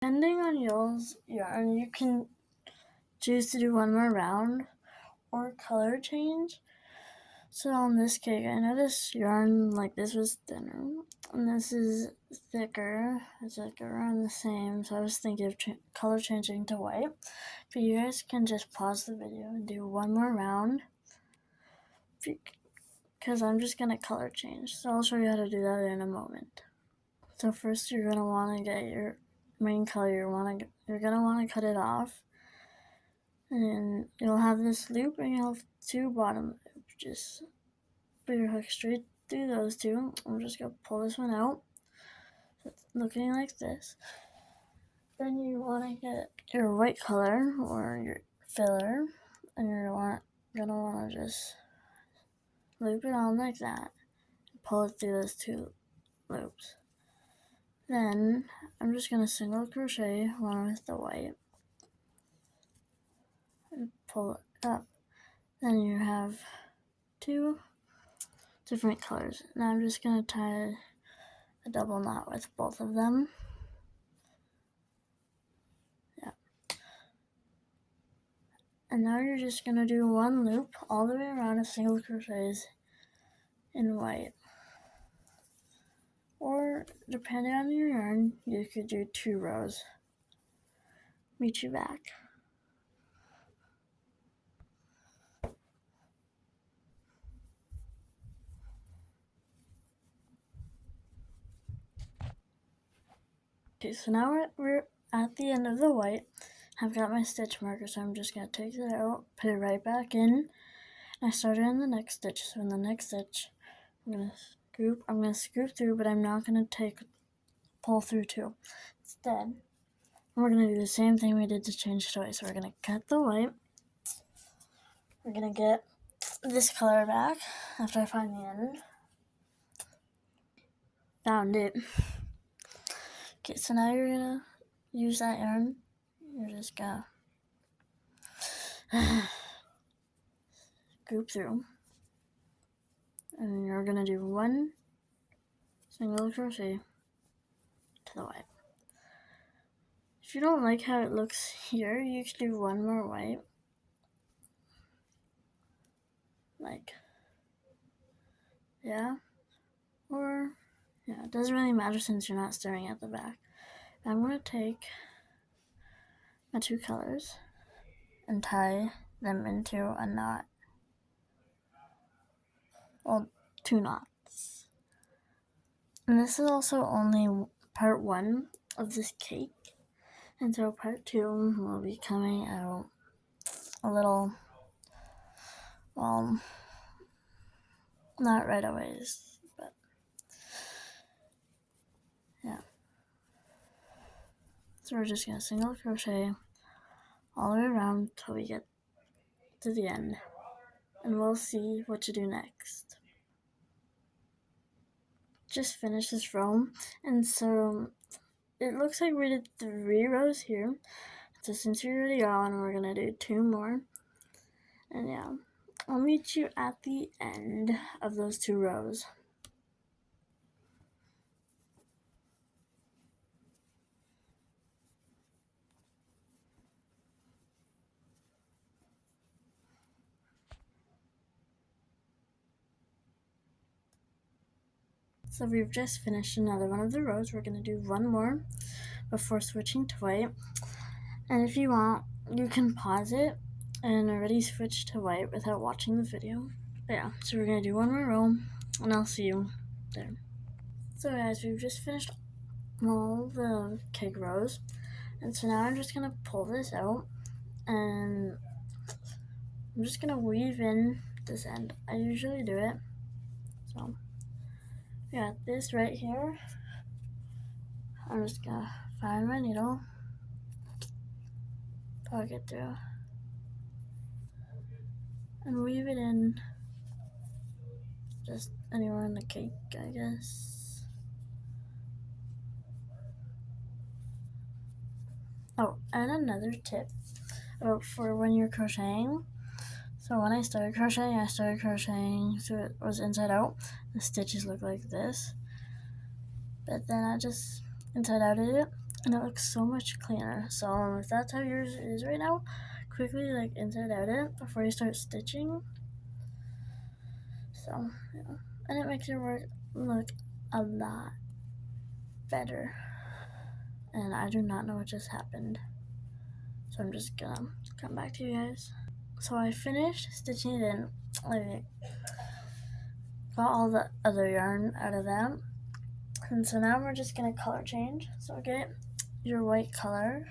Depending on y'all's yarn, you can choose to do one more round or color change. So on this cake, I know this yarn, like this was thinner, and this is thicker. It's like around the same, so I was thinking of color changing to white. But you guys can just pause the video and do one more round, because I'm just going to color change. So I'll show you how to do that in a moment. So first you're going to want to get your main color. You're going to want to cut it off. And then you'll have this loop and you'll have two bottom loops. Just put your hook straight through those two. I'm just going to pull this one out. So it's looking like this. Then you want to get your white color or your filler, and you're going to want to just loop it on like that. Pull it through those two loops. Then I'm just going to single crochet one with the white and pull it up. Then you have two different colors. Now I'm just going to tie a double knot with both of them. Yeah. And now you're just going to do one loop all the way around of single crochets in white. Or depending on your yarn, you could do 2 rows. Meet you back. Okay, so now we're at the end of the white. I've got my stitch marker, so I'm just going to take it out, put it right back in. And I started in the next stitch. So in the next stitch, I'm going to scoop through, but I'm not going to pull through 2. Instead, we're going to do the same thing we did to change to white. So we're going to cut the white. We're going to get this color back after I find the end. Found it. Okay, so now you're going to use that yarn. You're just going to scoop through. And you're going to do 1 single crochet to the white. If you don't like how it looks here, you can do 1 more white. Like, yeah. Or, yeah, it doesn't really matter since you're not staring at the back. I'm going to take my 2 colors and tie them into a knot. Well, 2 knots. And this is also only part 1 of this cake. And so part 2 will be coming out a little, well, not right away, but yeah. So we're just going to single crochet all the way around till we get to the end. And we'll see what to do next. Just finished this row, and so it looks like we did 3 rows here. So since we already got one, we're going to do 2 more. And yeah, I'll meet you at the end of those 2 rows. So we've just finished another one of the rows. We're going to do 1 more before switching to white. And if you want, you can pause it and already switch to white without watching the video. But yeah, so we're going to do 1 more row, and I'll see you there. So guys, we've just finished all the cake rows. And so now I'm just going to pull this out, and I'm just going to weave in this end. I usually do it. So we got this right here. I'm just going to find my needle, poke it through, and weave it in just anywhere in the cake, I guess. Oh, and another tip for when you're crocheting. So when I started crocheting so it was inside out. The stitches look like this. But then I just inside outed it. and it looks so much cleaner. So if that's how yours is right now, quickly like inside out it before you start stitching. So yeah, and it makes your work look a lot better. And I do not know what just happened, so I'm just gonna come back to you guys. So I finished stitching it in, like got all the other yarn out of that, and so now we're just gonna color change. So get your white color,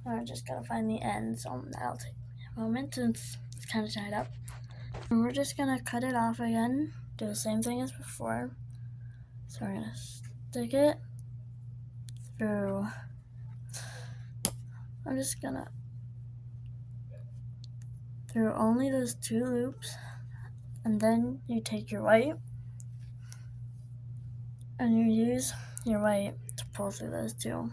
and I just gotta find the end, so that'll take a moment since it's kind of tied up. And we're just gonna cut it off again, do the same thing as before. So we're gonna stick it through, I'm just gonna through only those 2 loops, and then you take your white and you use your white to pull through those 2.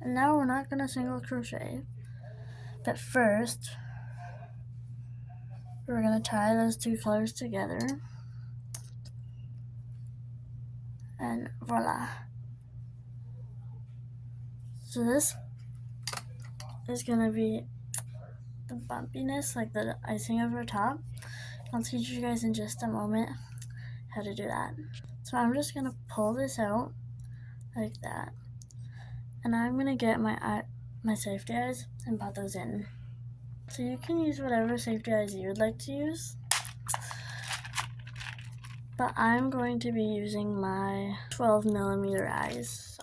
And now we're not gonna single crochet, but first we're gonna tie those 2 colors together, and voila. So this is gonna be the bumpiness, like the icing over top. I'll teach you guys in just a moment how to do that. So I'm just gonna pull this out like that, and I'm gonna get my safety eyes and put those in. So you can use whatever safety eyes you would like to use, but I'm going to be using my 12mm eyes.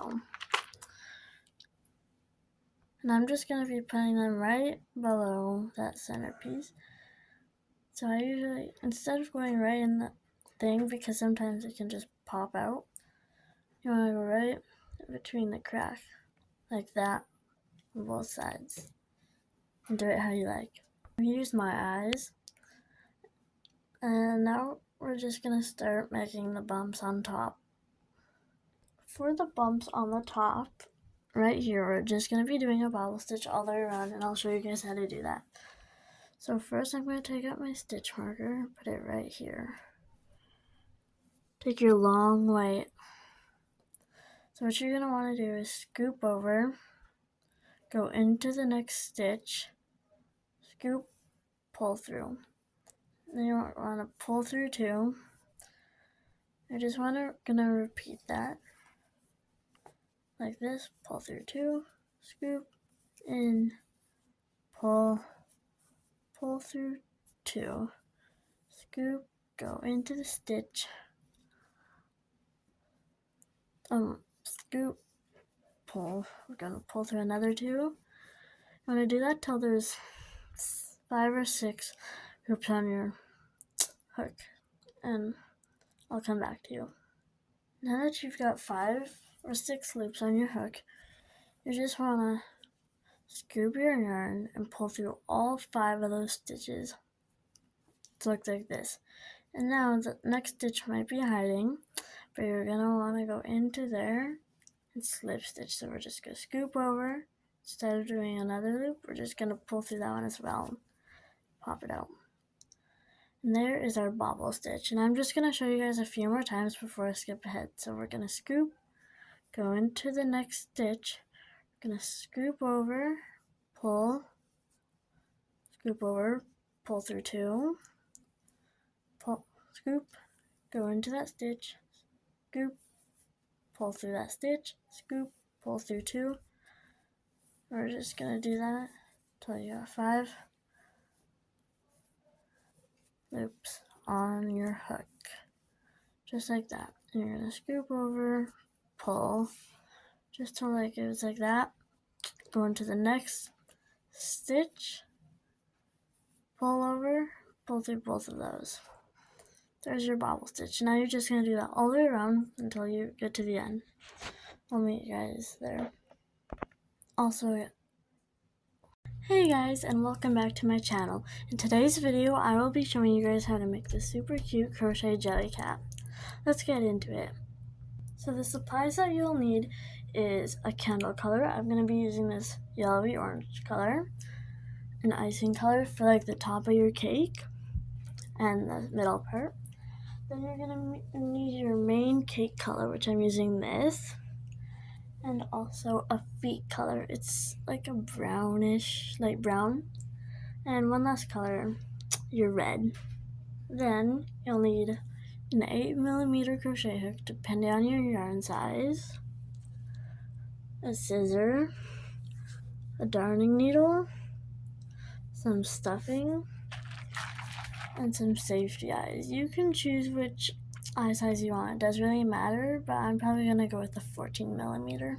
And I'm just going to be putting them right below that centerpiece. So I usually, instead of going right in the thing, because sometimes it can just pop out, you want to go right between the crack, like that, on both sides, and do it how you like. I used my eyes, and now we're just going to start making the bumps on top. For the bumps on the top, right here, we're just going to be doing a bobble stitch all the way around, and I'll show you guys how to do that. So first I'm going to take out my stitch marker, put it right here. Take your long white. So what you're going to want to do is scoop over, go into the next stitch, scoop, pull through. Then you want to pull through 2. I just gonna repeat that like this, pull through 2, scoop, in, pull through 2, scoop, go into the stitch, scoop, pull. We're gonna pull through another 2. You want to do that till there's 5 or 6 hoops on your hook, and I'll come back to you. Now that you've got 5 or 6 loops on your hook, you just want to scoop your yarn and pull through all 5 of those stitches to look like this. And now the next stitch might be hiding, but you're going to want to go into there and slip stitch. So we're just going to scoop over. Instead of doing another loop, we're just going to pull through that one as well. Pop it out. And there is our bobble stitch. And I'm just going to show you guys a few more times before I skip ahead. So we're going to scoop, go into the next stitch, we're going to scoop over, pull, scoop over, pull through 2, pull, scoop, go into that stitch, scoop, pull through that stitch, scoop, pull through 2. We're just going to do that until you have 5 loops on your hook, just like that. And you're going to scoop over, pull, just till like it was like that. Go into the next stitch, pull over, pull through both of those. There's your bobble stitch. Now you're just going to do that all the way around until you get to the end. I'll meet you guys there. Also, hey guys, and welcome back to my channel. In today's video, I will be showing you guys how to make this super cute crochet jellycat. Let's get into it. So the supplies that you'll need is a candle color. I'm going to be using this yellowy orange color, an icing color for like the top of your cake and the middle part, Then you're gonna need your main cake color, which I'm using this, and also a feet color. It's like a brownish, light brown. And one last color, your red. Then you'll need an 8mm crochet hook depending on your yarn size, a scissor, a darning needle, some stuffing, and some safety eyes. You can choose which eye size you want. It doesn't really matter, but I'm probably going to go with the 14mm.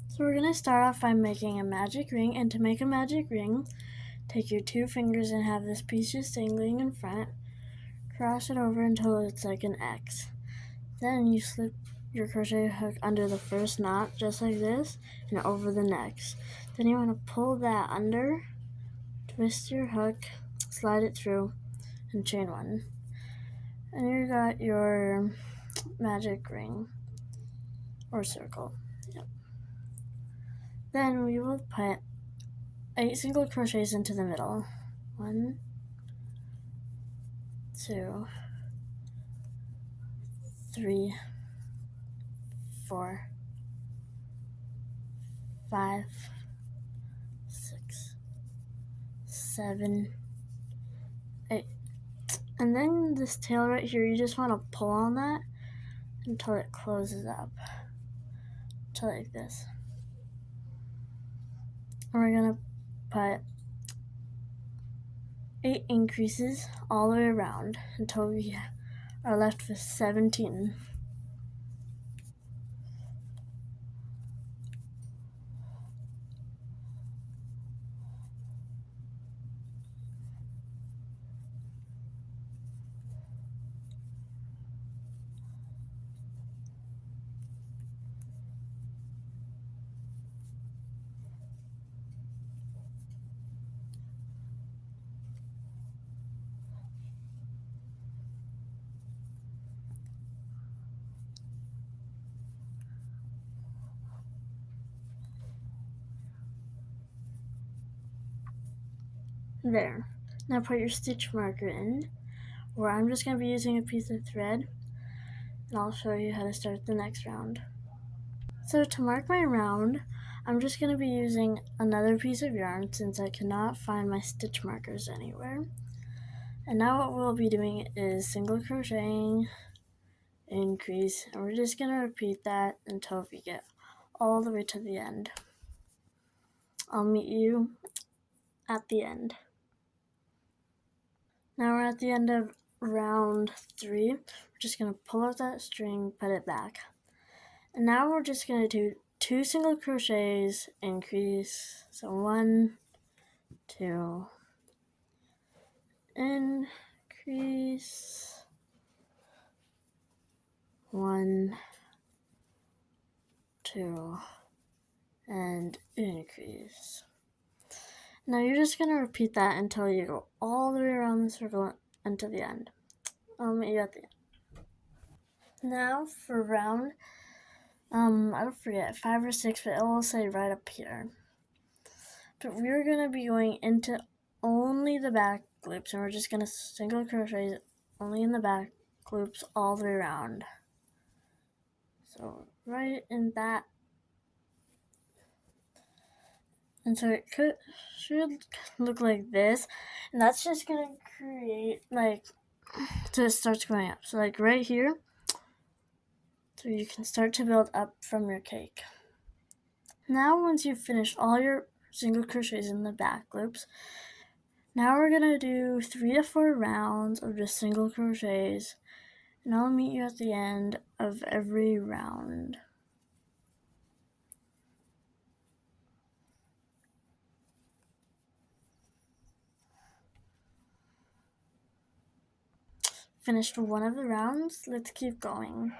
So we're going to start off by making a magic ring, and to make a magic ring, take your 2 fingers and have this piece just dangling in front. Cross it over until it's like an X. Then you slip your crochet hook under the first knot, just like this, and over the next. Then you want to pull that under, twist your hook, slide it through, and chain 1. And you got your magic ring, or circle. Yep. Then we will put 8 single crochets into the middle. 1, 2, 3, 4, 5, 6, 7, 8. And then this tail right here, you just want to pull on that until it closes up, to like this. And we're going to put 8 increases all the way around until we are left with 17. There. Now put your stitch marker in, where I'm just going to be using a piece of thread, and I'll show you how to start the next round. So to mark my round, I'm just going to be using another piece of yarn since I cannot find my stitch markers anywhere. And now what we'll be doing is single crocheting, increase, and we're just going to repeat that until we get all the way to the end. I'll meet you at the end. Now we're at the end of round 3. We're just going to pull out that string, put it back. And now we're just going to do 2 single crochets, increase. So 1, 2, increase, 1, 2, and increase. Now you're just going to repeat that until you go all the way around the circle and to the end. I'll meet you at the end. Now for round, I don't forget, 5 or 6, but it will say right up here. But we're going to be going into only the back loops, and we're just going to single crochet only in the back loops all the way around. So right in that. And so it should look like this, and that's just going to create so it starts going up. So like right here, so you can start to build up from your cake. Now once you've finished all your single crochets in the back loops, now we're going to do 3 to 4 rounds of just single crochets, and I'll meet you at the end of every round. Finished one of the rounds, let's keep going.